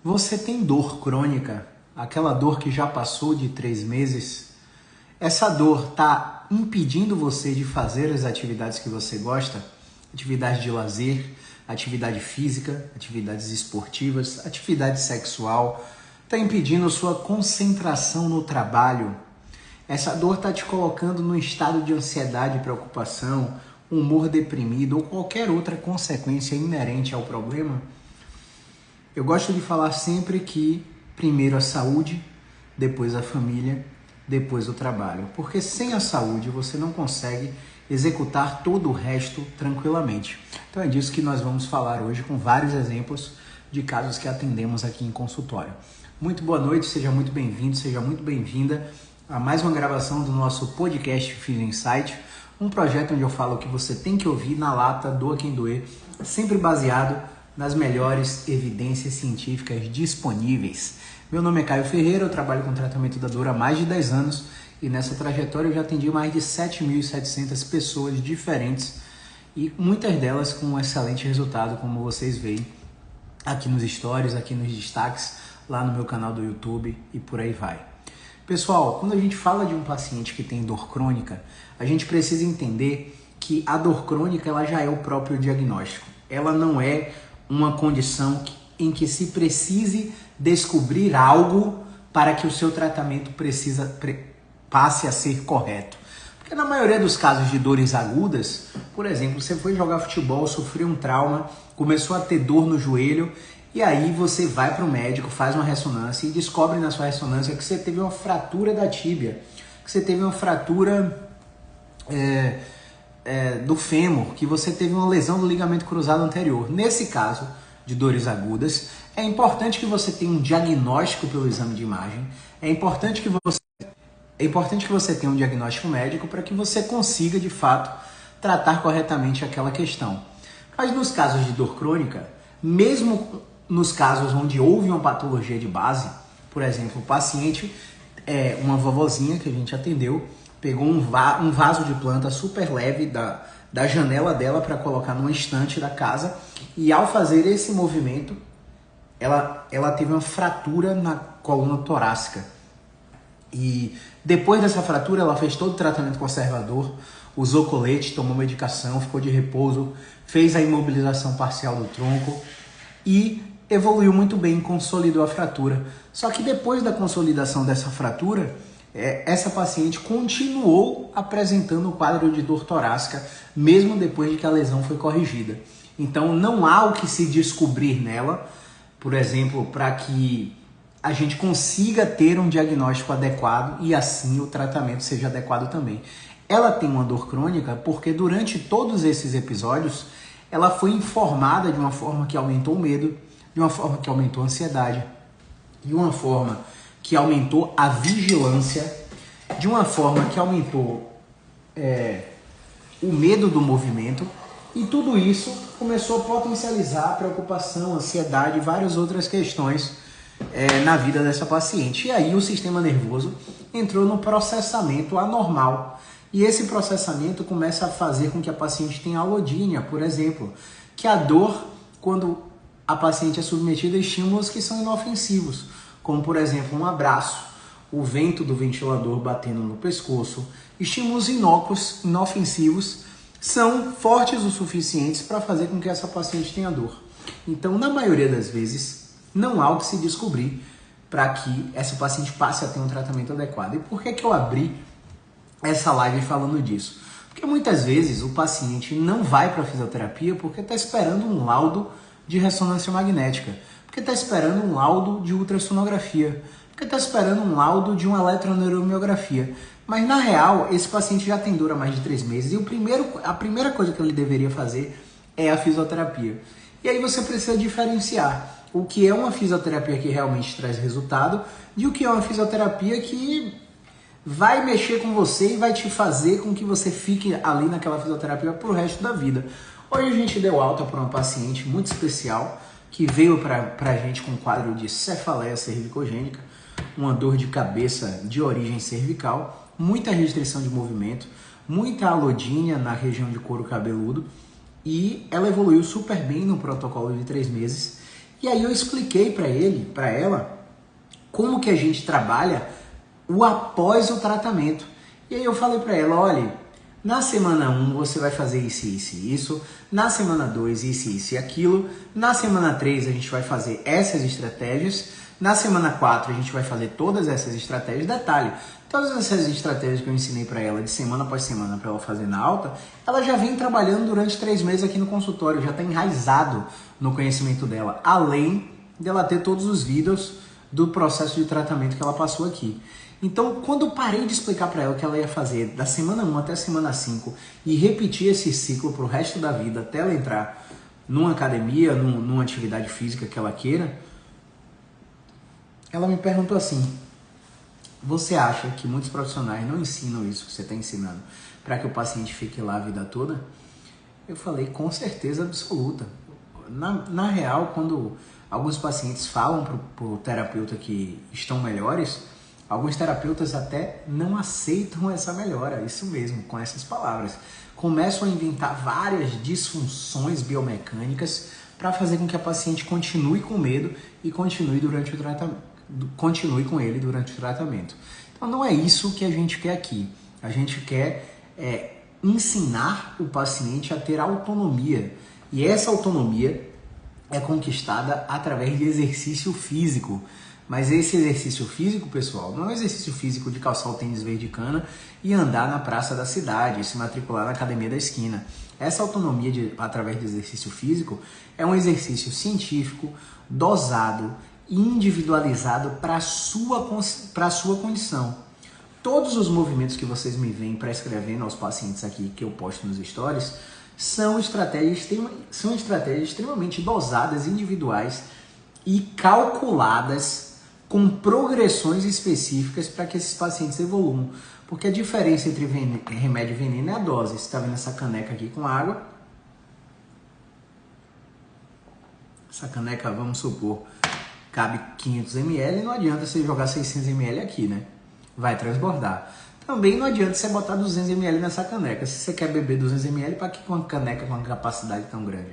Você tem dor crônica, aquela dor que já passou de 3 meses? Essa dor está impedindo você de fazer as atividades que você gosta? Atividade de lazer, atividade física, atividades esportivas, atividade sexual. Está impedindo sua concentração no trabalho? Essa dor está te colocando num estado de ansiedade e preocupação, humor deprimido ou qualquer outra consequência inerente ao problema? Eu gosto de falar sempre que primeiro a saúde, depois a família, depois o trabalho. Porque sem a saúde você não consegue executar todo o resto tranquilamente. Então é disso que nós vamos falar hoje com vários exemplos de casos que atendemos aqui em consultório. Muito boa noite, seja muito bem-vindo, seja muito bem-vinda a mais uma gravação do nosso podcast Physio Insight, um projeto onde eu falo o que você tem que ouvir na lata, doa quem doer, sempre baseado nas melhores evidências científicas disponíveis. Meu nome é Caio Ferreira, eu trabalho com tratamento da dor há mais de 10 anos e nessa trajetória eu já atendi mais de 7.700 pessoas diferentes e muitas delas com um excelente resultado, como vocês veem aqui nos stories, aqui nos destaques, lá no meu canal do YouTube e por aí vai. Pessoal, quando a gente fala de um paciente que tem dor crônica, a gente precisa entender que a dor crônica ela já é o próprio diagnóstico. Ela não é uma condição em que se precise descobrir algo para que o seu tratamento passe a ser correto. Porque na maioria dos casos de dores agudas, por exemplo, você foi jogar futebol, sofreu um trauma, começou a ter dor no joelho, e aí você vai para o médico, faz uma ressonância e descobre na sua ressonância que você teve uma fratura da tíbia, que você teve uma fratura do fêmur, que você teve uma lesão do ligamento cruzado anterior. Nesse caso de dores agudas, é importante que você tenha um diagnóstico pelo exame de imagem, é importante que você tenha um diagnóstico médico para que você consiga, de fato, tratar corretamente aquela questão. Mas nos casos de dor crônica, mesmo nos casos onde houve uma patologia de base, por exemplo, o paciente, uma vovozinha que a gente atendeu, pegou um vaso de planta super leve da janela dela para colocar numa estante da casa e ao fazer esse movimento, ela teve uma fratura na coluna torácica. E depois dessa fratura, ela fez todo o tratamento conservador, usou colete, tomou medicação, ficou de repouso, fez a imobilização parcial do tronco e evoluiu muito bem, consolidou a fratura. Só que depois da consolidação dessa fratura, essa paciente continuou apresentando o quadro de dor torácica, mesmo depois de que a lesão foi corrigida. Então não há o que se descobrir nela, por exemplo, para que a gente consiga ter um diagnóstico adequado e assim o tratamento seja adequado também. Ela tem uma dor crônica porque durante todos esses episódios ela foi informada de uma forma que aumentou o medo, de uma forma que aumentou a ansiedade, de uma forma que aumentou a vigilância, de uma forma que aumentou o medo do movimento, e tudo isso começou a potencializar a preocupação, ansiedade e várias outras questões na vida dessa paciente. E aí o sistema nervoso entrou no processamento anormal. E esse processamento começa a fazer com que a paciente tenha alodínia, por exemplo, que a dor, quando a paciente é submetida a estímulos que são inofensivos, como por exemplo um abraço, o vento do ventilador batendo no pescoço, estímulos inócuos, inofensivos, são fortes o suficientes para fazer com que essa paciente tenha dor. Então, na maioria das vezes, não há o que se descobrir para que essa paciente passe a ter um tratamento adequado. E por que eu abri essa live falando disso? Porque muitas vezes o paciente não vai para a fisioterapia porque está esperando um laudo de ressonância magnética, porque está esperando um laudo de ultrassonografia, porque está esperando um laudo de uma eletroneuromiografia. Mas na real, esse paciente já tem dor há mais de 3 meses e a primeira coisa que ele deveria fazer é a fisioterapia. E aí você precisa diferenciar o que é uma fisioterapia que realmente traz resultado de o que é uma fisioterapia que vai mexer com você e vai te fazer com que você fique ali naquela fisioterapia pro resto da vida. Hoje a gente deu alta para uma paciente muito especial que veio para a gente com um quadro de cefaleia cervicogênica, uma dor de cabeça de origem cervical, muita restrição de movimento, muita alodínia na região de couro cabeludo, e ela evoluiu super bem no protocolo de 3 meses. E aí eu expliquei para ela, como que a gente trabalha o após o tratamento. E aí eu falei para ela, olha, na semana 1 você vai fazer isso, isso e isso, na semana 2 isso e aquilo, na semana 3 a gente vai fazer essas estratégias, na semana 4 a gente vai fazer todas essas estratégias. Detalhe, todas essas estratégias que eu ensinei para ela de semana após semana para ela fazer na alta, ela já vem trabalhando durante 3 meses aqui no consultório, já está enraizado no conhecimento dela, além dela ter todos os vídeos do processo de tratamento que ela passou aqui. Então, quando eu parei de explicar para ela o que ela ia fazer da semana 1 até a semana 5 e repetir esse ciclo para o resto da vida até ela entrar numa academia, numa atividade física que ela queira, ela me perguntou assim, você acha que muitos profissionais não ensinam isso que você está ensinando para que o paciente fique lá a vida toda? Eu falei, com certeza absoluta. Na real, quando alguns pacientes falam para o terapeuta que estão melhores, alguns terapeutas até não aceitam essa melhora, isso mesmo, com essas palavras. Começam a inventar várias disfunções biomecânicas para fazer com que a paciente continue com medo e continue durante o tratamento. Continue com ele durante o tratamento. Então não é isso que a gente quer aqui. A gente quer ensinar o paciente a ter autonomia. E essa autonomia é conquistada através de exercício físico. Mas esse exercício físico, pessoal, não é um exercício físico de calçar o tênis verde cana e andar na praça da cidade, se matricular na academia da esquina. Essa autonomia através do exercício físico é um exercício científico, dosado, individualizado para a sua condição. Todos os movimentos que vocês me veem prescrevendo aos pacientes aqui, que eu posto nos stories, são estratégias extremamente dosadas, individuais e calculadas com progressões específicas para que esses pacientes evoluam. Porque a diferença entre remédio e veneno é a dose. Você está vendo essa caneca aqui com água. Essa caneca, vamos supor, cabe 500 ml, não adianta você jogar 600 ml aqui, né? Vai transbordar. Também não adianta você botar 200 ml nessa caneca. Se você quer beber 200 ml, para que com uma caneca com uma capacidade tão grande?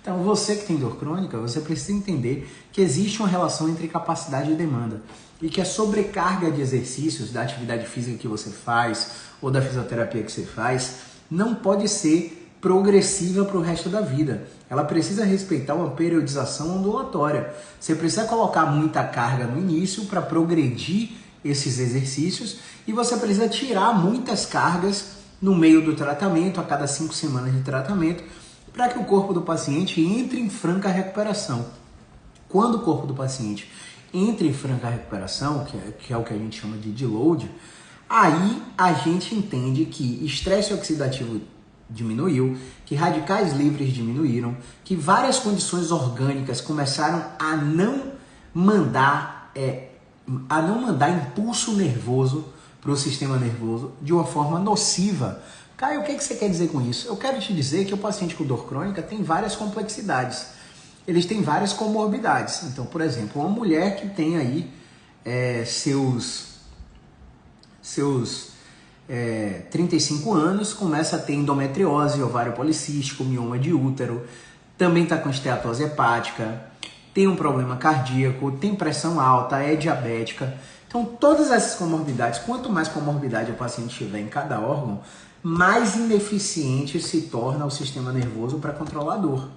Então, você que tem dor crônica, você precisa entender que existe uma relação entre capacidade e demanda. E que a sobrecarga de exercícios, da atividade física que você faz, ou da fisioterapia que você faz, não pode ser progressiva para o resto da vida. Ela precisa respeitar uma periodização ondulatória. Você precisa colocar muita carga no início para progredir esses exercícios e você precisa tirar muitas cargas no meio do tratamento, a cada 5 semanas de tratamento, para que o corpo do paciente entre em franca recuperação. Quando o corpo do paciente entra em franca recuperação, que é o que a gente chama de deload, aí a gente entende que estresse oxidativo diminuiu, que radicais livres diminuíram, que várias condições orgânicas começaram a não mandar impulso nervoso para o sistema nervoso de uma forma nociva. Caio, o que você quer dizer com isso? Eu quero te dizer que o paciente com dor crônica tem várias complexidades. Eles têm várias comorbidades. Então, por exemplo, uma mulher que tem aí seus 35 anos, começa a ter endometriose, ovário policístico, mioma de útero, também está com esteatose hepática, tem um problema cardíaco, tem pressão alta, é diabética. Então, todas essas comorbidades, quanto mais comorbidade o paciente tiver em cada órgão, mais ineficiente se torna o sistema nervoso para controlar a dor.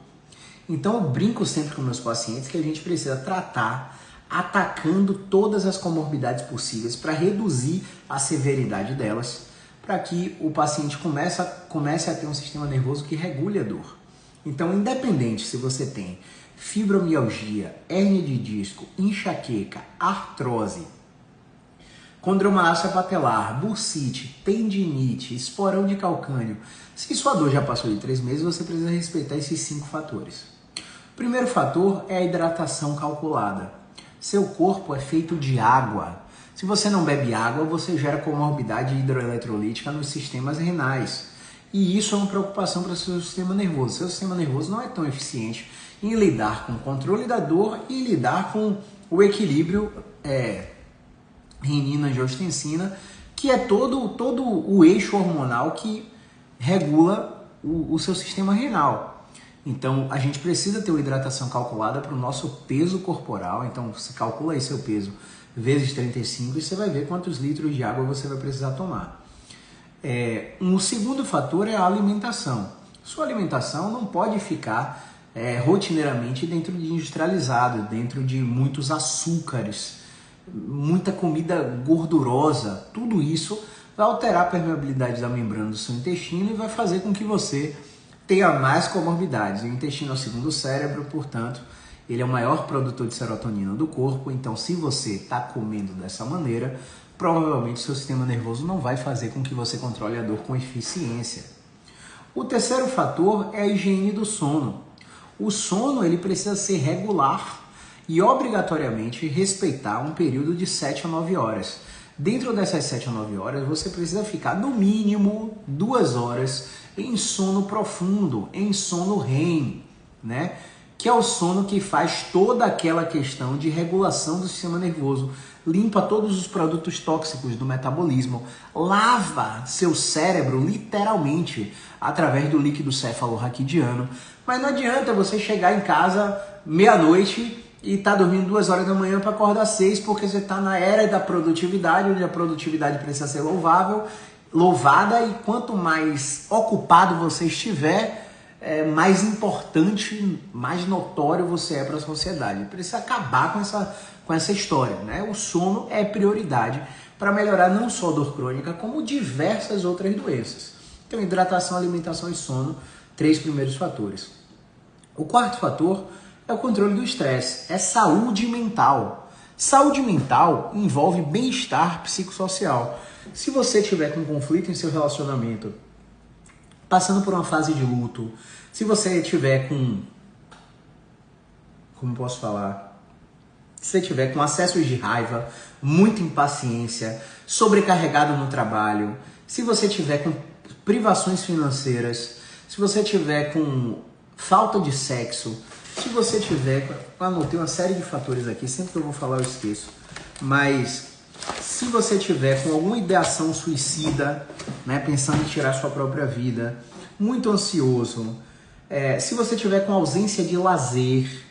Então, eu brinco sempre com meus pacientes que a gente precisa tratar atacando todas as comorbidades possíveis para reduzir a severidade delas, para que o paciente comece a ter um sistema nervoso que regule a dor. Então, independente se você tem fibromialgia, hérnia de disco, enxaqueca, artrose, condromalácia patelar, bursite, tendinite, esporão de calcânio, se sua dor já passou de 3 meses, você precisa respeitar esses 5 fatores. O primeiro fator é a hidratação calculada. Seu corpo é feito de água. Se você não bebe água, você gera comorbidade hidroeletrolítica nos sistemas renais. E isso é uma preocupação para o seu sistema nervoso. Seu sistema nervoso não é tão eficiente em lidar com o controle da dor e lidar com o equilíbrio renina-angiotensina, que é todo o eixo hormonal que regula o seu sistema renal. Então, a gente precisa ter uma hidratação calculada para o nosso peso corporal. Então, você calcula aí seu peso vezes 35 e você vai ver quantos litros de água você vai precisar tomar. Um segundo fator é a alimentação. Sua alimentação não pode ficar rotineiramente dentro de industrializado, dentro de muitos açúcares, muita comida gordurosa. Tudo isso vai alterar a permeabilidade da membrana do seu intestino e vai fazer com que você tenha mais comorbidades. O intestino é o segundo cérebro, portanto, ele é o maior produtor de serotonina do corpo. Então, se você está comendo dessa maneira, provavelmente seu sistema nervoso não vai fazer com que você controle a dor com eficiência. O terceiro fator é a higiene do sono. O sono ele precisa ser regular e obrigatoriamente respeitar um período de 7 a 9 horas. Dentro dessas 7 a 9 horas, você precisa ficar no mínimo 2 horas em sono profundo, em sono REM, né? Que é o sono que faz toda aquela questão de regulação do sistema nervoso, limpa todos os produtos tóxicos do metabolismo, lava seu cérebro literalmente através do líquido cefalorraquidiano. Mas não adianta você chegar em casa meia-noite e tá dormindo 2 horas da manhã para acordar 6, porque você está na era da produtividade, onde a produtividade precisa ser louvada, e quanto mais ocupado você estiver, mais importante, mais notório você é para a sociedade. Precisa acabar com essa história, né? O sono é prioridade para melhorar não só a dor crônica, como diversas outras doenças. Então, hidratação, alimentação e sono, 3 primeiros fatores. O quarto fator é o controle do estresse, é saúde mental. Saúde mental envolve bem-estar psicossocial. Se você tiver com conflito em seu relacionamento, passando por uma fase de luto, se você tiver como posso falar? Se você tiver com acessos de raiva, muita impaciência, sobrecarregado no trabalho, se você tiver com privações financeiras, se você tiver com falta de sexo, se você tiver... Anotei uma série de fatores aqui, sempre que eu vou falar eu esqueço. Mas se você tiver com alguma ideação suicida, né, pensando em tirar sua própria vida, muito ansioso, se você tiver com ausência de lazer,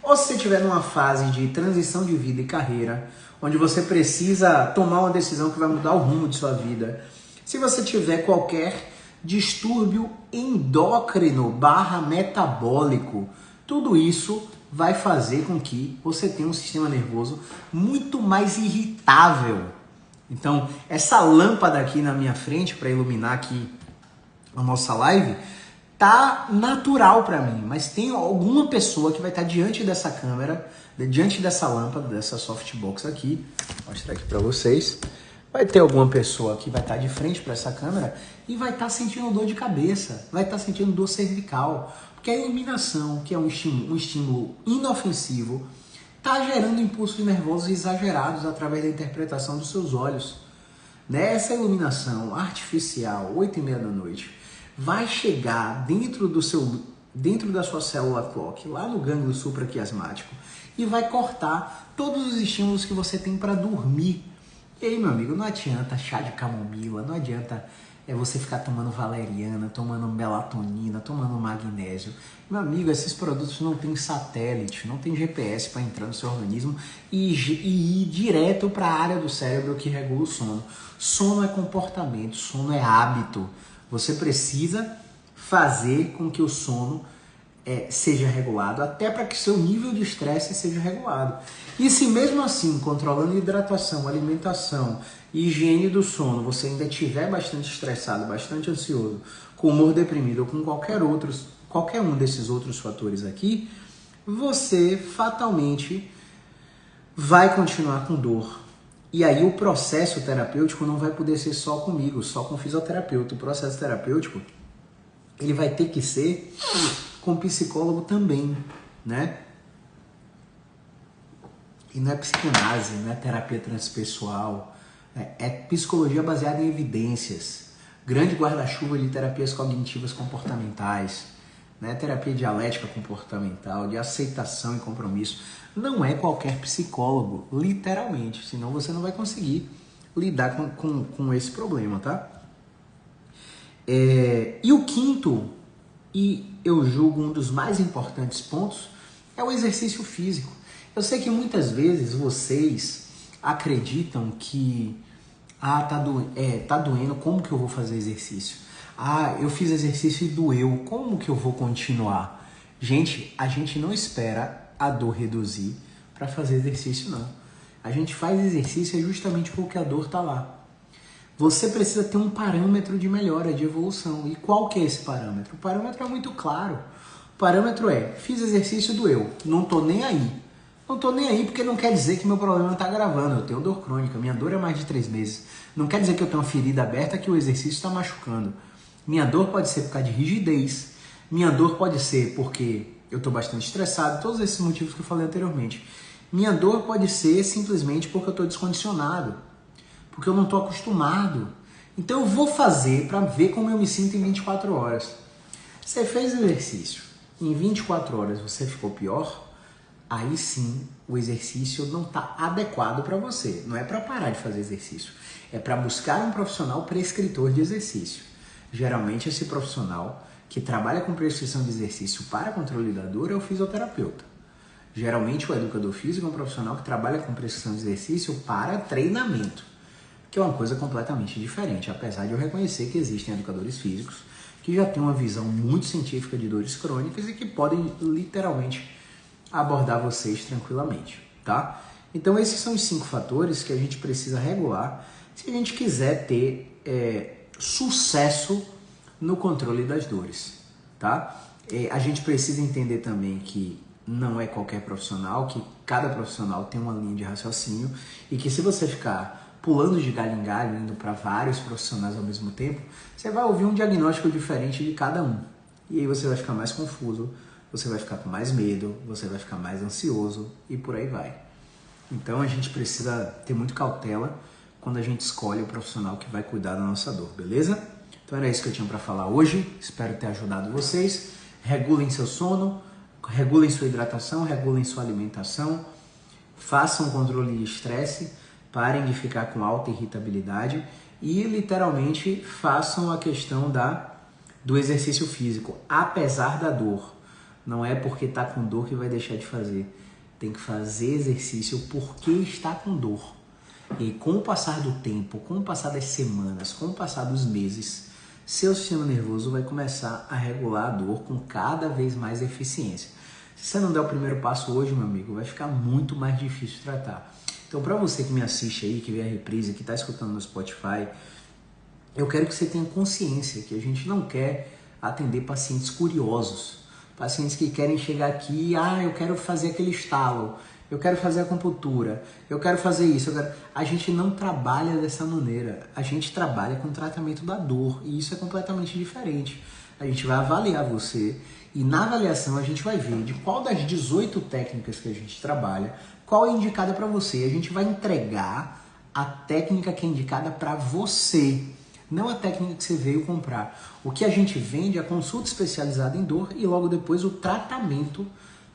ou se você estiver numa fase de transição de vida e carreira, onde você precisa tomar uma decisão que vai mudar o rumo de sua vida, se você tiver qualquer distúrbio endócrino / metabólico, tudo isso vai fazer com que você tenha um sistema nervoso muito mais irritável. Então, essa lâmpada aqui na minha frente, para iluminar aqui a nossa live, tá natural para mim, mas tem alguma pessoa que vai estar diante dessa câmera, diante dessa lâmpada, dessa softbox aqui, vou mostrar aqui para vocês. Vai ter alguma pessoa que vai estar de frente para essa câmera e vai estar sentindo dor de cabeça, vai estar sentindo dor cervical, porque a iluminação, que é um estímulo inofensivo, está gerando impulsos nervosos exagerados através da interpretação dos seus olhos. Nessa iluminação artificial, 8h30 da noite, vai chegar dentro da sua célula clock, lá no gânglio supraquiasmático, e vai cortar todos os estímulos que você tem para dormir. E aí, meu amigo, não adianta chá de camomila, não adianta você ficar tomando valeriana, tomando melatonina, tomando magnésio. Meu amigo, esses produtos não tem satélite, não tem GPS para entrar no seu organismo e ir direto para a área do cérebro que regula o sono. Sono é comportamento, sono é hábito. Você precisa fazer com que o sono seja regulado, até para que seu nível de estresse seja regulado. E se mesmo assim, controlando hidratação, alimentação e higiene do sono, você ainda estiver bastante estressado, bastante ansioso, com humor deprimido ou com qualquer um desses outros fatores aqui, você fatalmente vai continuar com dor. E aí o processo terapêutico não vai poder ser só comigo, só com o fisioterapeuta. O processo terapêutico, ele vai ter que ser com psicólogo também, né? E não é psicanálise, não é terapia transpessoal, é psicologia baseada em evidências. Grande guarda-chuva de terapias cognitivas comportamentais, né? Terapia dialética comportamental, de aceitação e compromisso. Não é qualquer psicólogo, literalmente, senão você não vai conseguir lidar com esse problema, tá? E o quinto e eu julgo um dos mais importantes pontos é o exercício físico. Eu sei que muitas vezes vocês acreditam que tá doendo, como que eu vou fazer exercício? Eu fiz exercício e doeu, como que eu vou continuar? Gente, a gente não espera a dor reduzir para fazer exercício, não. A gente faz exercício justamente porque a dor tá lá. Você precisa ter um parâmetro de melhora, de evolução. E qual que é esse parâmetro? O parâmetro é muito claro. O parâmetro é, fiz exercício, doeu. Não tô nem aí. Não tô nem aí porque não quer dizer que meu problema está agravando. Eu tenho dor crônica, minha dor é mais de 3 meses. Não quer dizer que eu tenho uma ferida aberta que o exercício está machucando. Minha dor pode ser por causa de rigidez. Minha dor pode ser porque eu estou bastante estressado. Todos esses motivos que eu falei anteriormente. Minha dor pode ser simplesmente porque eu estou descondicionado. Porque eu não estou acostumado. Então eu vou fazer para ver como eu me sinto em 24 horas. Você fez exercício. Em 24 horas você ficou pior? Aí sim, o exercício não está adequado para você. Não é para parar de fazer exercício. É para buscar um profissional prescritor de exercício. Geralmente esse profissional que trabalha com prescrição de exercício para controle da dor é o fisioterapeuta. Geralmente o educador físico é um profissional que trabalha com prescrição de exercício para treinamento, que é uma coisa completamente diferente, apesar de eu reconhecer que existem educadores físicos que já têm uma visão muito científica de dores crônicas e que podem literalmente abordar vocês tranquilamente, tá? Então esses são os 5 fatores que a gente precisa regular se a gente quiser ter sucesso no controle das dores, tá? A gente precisa entender também que não é qualquer profissional, que cada profissional tem uma linha de raciocínio e que se você ficar pulando de galho em galho, indo para vários profissionais ao mesmo tempo, você vai ouvir um diagnóstico diferente de cada um. E aí você vai ficar mais confuso, você vai ficar com mais medo, você vai ficar mais ansioso e por aí vai. Então a gente precisa ter muito cautela quando a gente escolhe o profissional que vai cuidar da nossa dor, beleza? Então era isso que eu tinha para falar hoje, espero ter ajudado vocês. Regulem seu sono, regulem sua hidratação, regulem sua alimentação, façam um controle de estresse, parem de ficar com alta irritabilidade e literalmente façam a questão do exercício físico, apesar da dor. Não é porque está com dor que vai deixar de fazer. Tem que fazer exercício porque está com dor. E com o passar do tempo, com o passar das semanas, com o passar dos meses, seu sistema nervoso vai começar a regular a dor com cada vez mais eficiência. Se você não der o primeiro passo hoje, meu amigo, vai ficar muito mais difícil de tratar. Então, para você que me assiste aí, que vê a reprise, que está escutando no Spotify, eu quero que você tenha consciência que a gente não quer atender pacientes curiosos. Pacientes que querem chegar aqui, eu quero fazer aquele estalo, eu quero fazer acupuntura, eu quero fazer isso. A gente não trabalha dessa maneira, a gente trabalha com o tratamento da dor e isso é completamente diferente. A gente vai avaliar você e na avaliação a gente vai ver de qual das 18 técnicas que a gente trabalha, qual é indicada para você. A gente vai entregar a técnica que é indicada para você. Não a técnica que você veio comprar. O que a gente vende é a consulta especializada em dor e logo depois o tratamento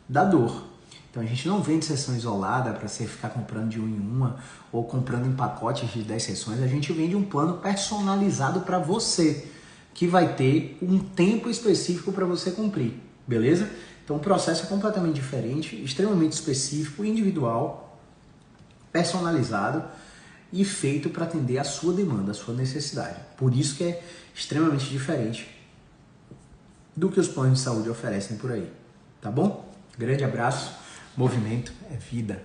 da dor. Então a gente não vende sessão isolada para você ficar comprando de uma em uma ou comprando em pacotes de 10 sessões. A gente vende um plano personalizado para você, que vai ter um tempo específico para você cumprir, beleza? Então o processo é completamente diferente, extremamente específico, individual, personalizado e feito para atender a sua demanda, a sua necessidade. Por isso que é extremamente diferente do que os planos de saúde oferecem por aí. Tá bom? Grande abraço. Movimento é vida.